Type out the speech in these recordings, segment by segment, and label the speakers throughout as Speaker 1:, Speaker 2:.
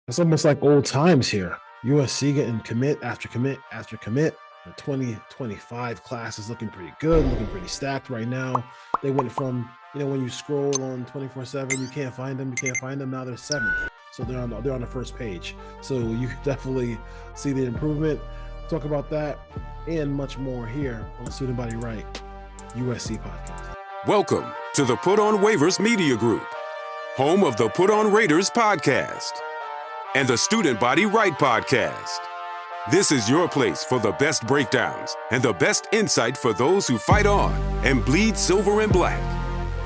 Speaker 1: It's almost like old times here. USC getting commit after commit after commit. The 2025 class is looking pretty good, looking pretty stacked right now. They went from, when you scroll on 24/7, you can't find them, you can't find them. Now they're seventh. So they're on the first page. So you can definitely see the improvement. Talk about that and much more here on the Student Body Right USC podcast.
Speaker 2: Welcome to the Put on Waivers Media Group, home of the Put on Raiders podcast and the Student Body Right podcast. This is your place for the best breakdowns and the best insight for those who fight on and bleed silver and black.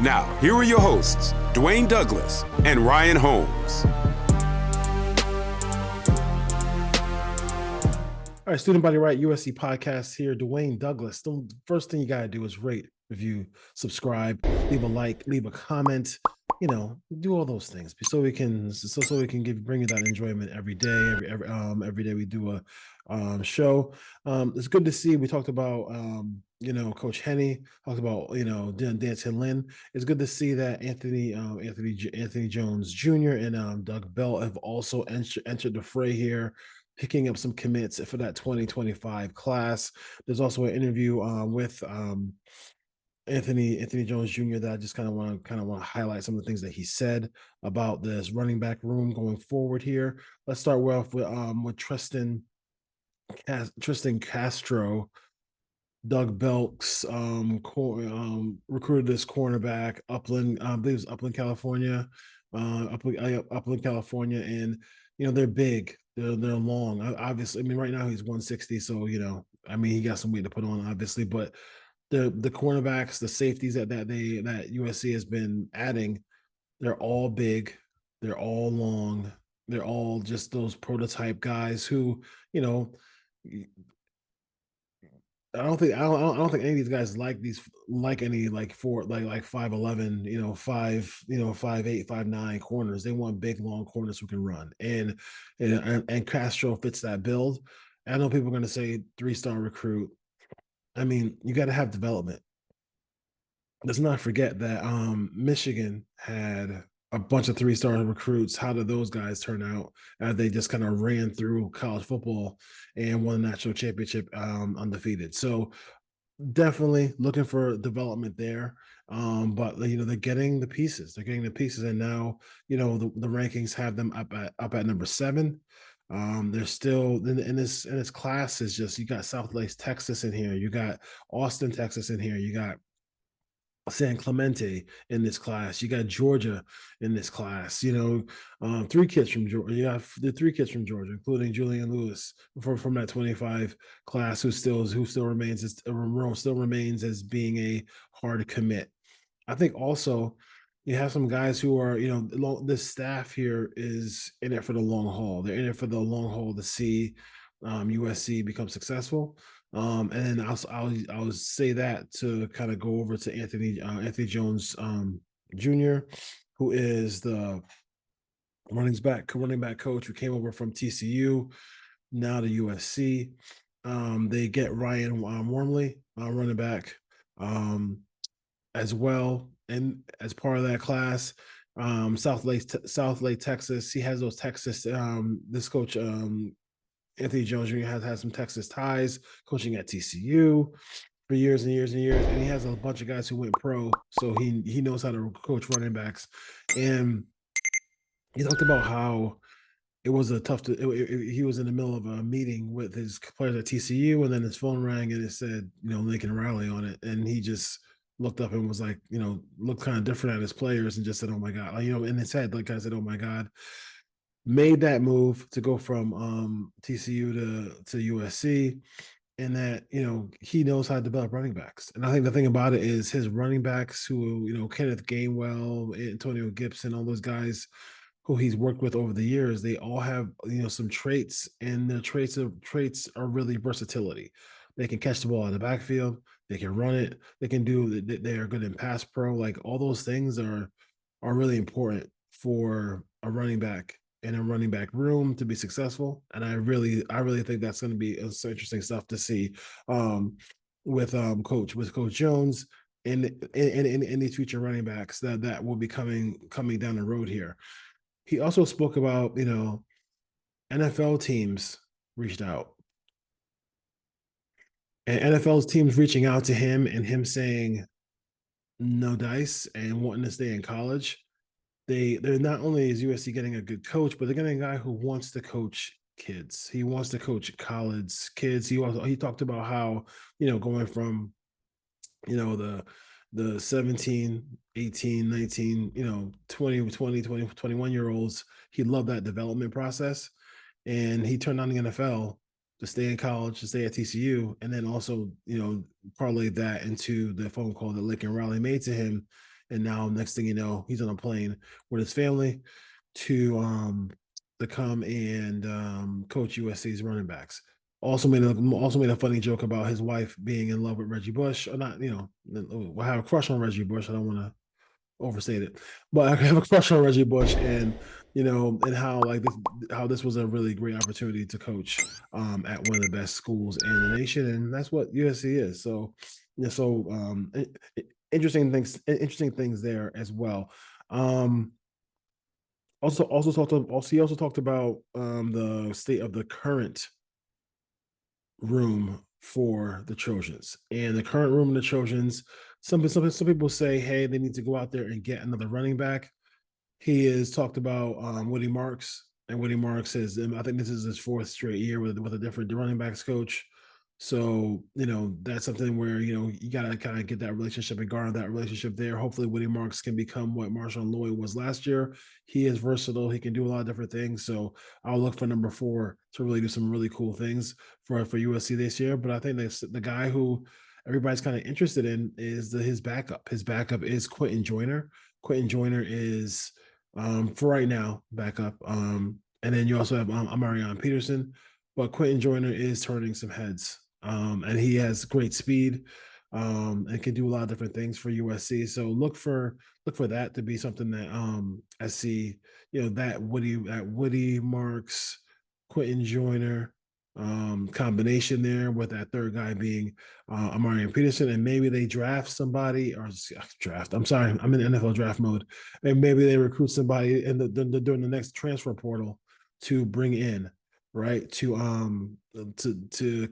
Speaker 2: Now, here are your hosts, Dwayne Douglas and Ryan Holmes.
Speaker 1: All right, Student Body Right USC podcast here. Dwayne Douglas. The first thing you got to do is rate, review, subscribe, leave a like, leave a comment. Do all those things so we can bring you that enjoyment every day. Every day we do a show. It's good to see. We talked about Coach Henney, talked about Danton Lynn. It's good to see that Anthony Jones Jr. and Doug Bell have also entered the fray here, picking up some commits for that 2025 class. There's also an interview with Anthony Jones Jr. that I just kind of want to highlight some of the things that he said about this running back room going forward here. Let's start off with Tristan Castro. Doug Belks recruited this cornerback, Upland, I believe it was Upland, California, Upland, California, and they're big, they're long. Obviously, right now he's 160, so he got some weight to put on, obviously, but the cornerbacks, the safeties that USC has been adding, they're all big, they're all long, they're all just those prototype guys who, I don't think any of these guys like any 5'11", 5'8", 5'9" corners. They want big long corners who can run, and Castro fits that build. I know people are going to say 3-star recruit. You got to have development. Let's not forget that Michigan had a bunch of 3-star recruits. How did those guys turn out? They just kind of ran through college football and won a national championship undefeated. So definitely looking for development there. But they're getting the pieces. They're getting the pieces, and now the rankings have them up at number 7. They're still in this class is just, you got South Lake, Texas in here, you got Austin, Texas in here, you got San Clemente in this class, you got Georgia in this class. 3 kids from Georgia. You got the 3 kids from Georgia, including Julian Lewis from that 25 class, who still remains as being a hard commit. I think also you have some guys who are, this staff here is in it for the long haul. They're in it for the long haul to see USC become successful. And then I'll say that to kind of go over to Anthony Jones Jr., who is the running back coach who came over from TCU, now to USC. They get Ryan Wormley, running back, as well, and as part of that class. South Lake, Texas. He has those Texas. This coach, Anthony Jones Jr. has had some Texas ties, coaching at TCU for years and years and years, and he has a bunch of guys who went pro, so he knows how to coach running backs. And he talked about how it was he was in the middle of a meeting with his players at TCU, and then his phone rang and it said, Lincoln Riley on it, and he just looked up and was like, looked kind of different at his players and just said, "Oh my God," in his head, like I said, "Oh my God." Made that move to go from TCU to USC, and that he knows how to develop running backs. And I think the thing about it is his running backs, who Kenneth Gainwell, Antonio Gibson, all those guys who he's worked with over the years, they all have some traits, and their traits are really versatility. They can catch the ball in the backfield, they can run it, they are good in pass pro. Like, all those things are really important for a running back in a running back room to be successful. And I really think that's going to be some interesting stuff to see with Coach Jones and these future running backs that will be coming down the road here. He also spoke about NFL teams reached out, and NFL's teams reaching out to him and him saying no dice and wanting to stay in college. They're not only is USC getting a good coach, but they're getting a guy who wants to coach kids. He wants to coach college kids. He talked about how, going from, the 17, 18, 19, 20, 20, 20, 21 year olds. He loved that development process. And he turned on the NFL to stay in college, to stay at TCU, and then also, parlay that into the phone call that Lincoln Riley made to him. And now, next thing you know, he's on a plane with his family to come and coach USC's running backs. Also made a funny joke about his wife being in love with Reggie Bush, or not. I have a crush on Reggie Bush. I don't want to overstate it, but I have a crush on Reggie Bush, and and how this was a really great opportunity to coach at one of the best schools in the nation, and that's what USC is. So, interesting things there as well. Um, he also talked about the state of the current room for the Trojans. And the current room in the Trojans, some people say, hey, they need to go out there and get another running back. He has talked about Woody Marks, and Woody Marks says, I think this is his fourth straight year with a different running backs coach. So, that's something where, you got to kind of get that relationship and garner that relationship there. Hopefully, Woody Marks can become what Marshawn Lloyd was last year. He is versatile. He can do a lot of different things. So I'll look for number 4 to really do some really cool things for USC this year. But I think the guy who everybody's kind of interested in is his backup. His backup is Quentin Joyner. Quentin Joyner is, for right now, backup. And then you also have Amarion Peterson. But Quentin Joyner is turning some heads, and he has great speed, and can do a lot of different things for USC. So look for that to be something that I see. That Woody Marks, Quentin Joyner combination there, with that third guy being Amarian Peterson, and maybe they draft somebody or draft. I'm sorry, I'm in NFL draft mode, and maybe they recruit somebody during the next transfer portal to bring in, right, to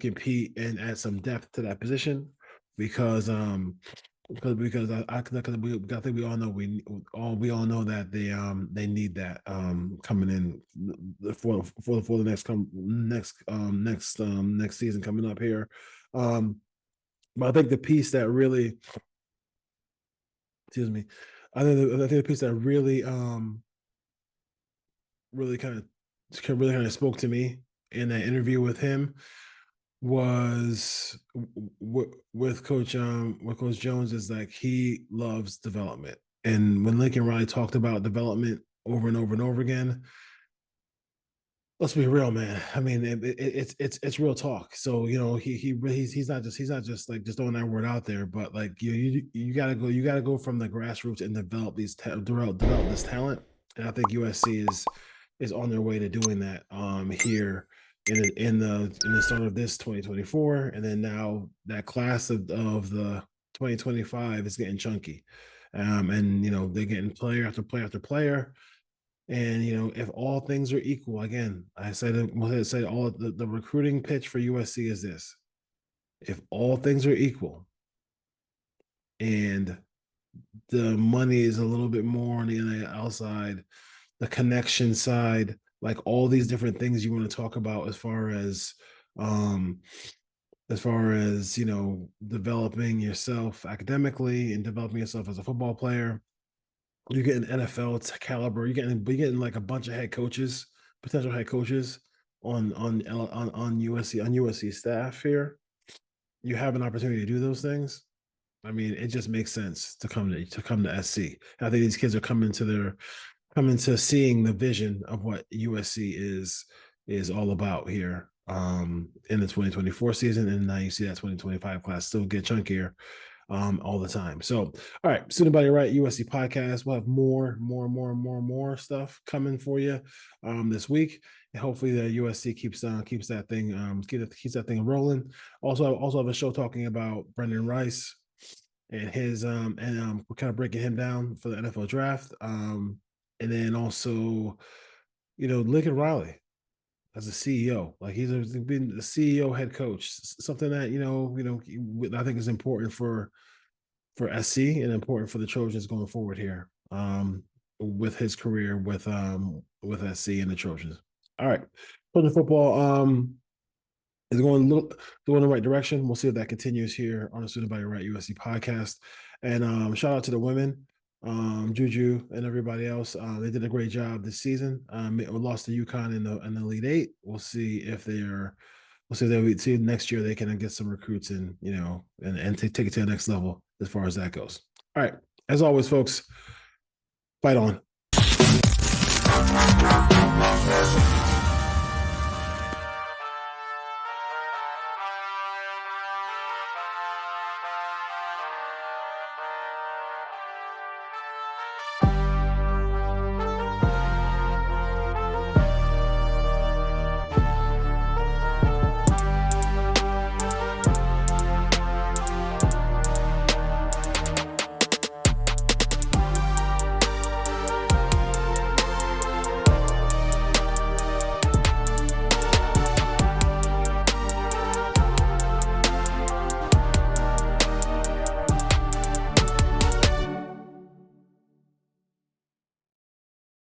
Speaker 1: compete and add some depth to that position, because I think we all know that they need that coming in for the next season coming up here. But I think the piece that really, excuse me, I think the piece that really kind of spoke to me in that interview with him was with Coach Jones, is like he loves development. And when Lincoln Riley talked about development over and over and over again, let's be real, man. I mean, it's real talk. So he's not just like just throwing that word out there, but like you gotta go from the grassroots and develop develop this talent. And I think USC is on their way to doing that here in the start of this 2024, and then now that class of the 2025 is getting chunky, and they're getting player after player after player. And if all things are equal, again, I said all the recruiting pitch for USC is this: if all things are equal, and the money is a little bit more on the NIL side, the connection side, like all these different things you want to talk about um as far as developing yourself academically and developing yourself as a football player. You're getting NFL caliber. You're getting like a bunch of head coaches, potential head coaches on USC staff here. You have an opportunity to do those things. I mean, it just makes sense to come to SC. I think these kids are coming to seeing the vision of what USC is all about here in the 2024 season, and now you see that 2025 class still get chunkier all the time. So, all right, Student Body Right USC podcast. We'll have more stuff coming for you this week, and hopefully the USC keeps that thing keeps that thing rolling. Also have a show talking about Brendan Rice and his we're kind of breaking him down for the NFL draft. And then also, Lincoln Riley. as a CEO. Like he's been a CEO, head coach, something that I think is important for SC and important for the Trojans going forward here. With his career with SC and the Trojans. All right, Trojan football is going the right direction. We'll see if that continues here on the Student Body Right USC podcast. And shout out to the women, Juju and everybody else. They did a great job this season. We lost to UConn in the Elite Eight. We'll see if they're. We'll see if see next year they can get some recruits and take it to the next level as far as that goes. All right, as always, folks, fight on.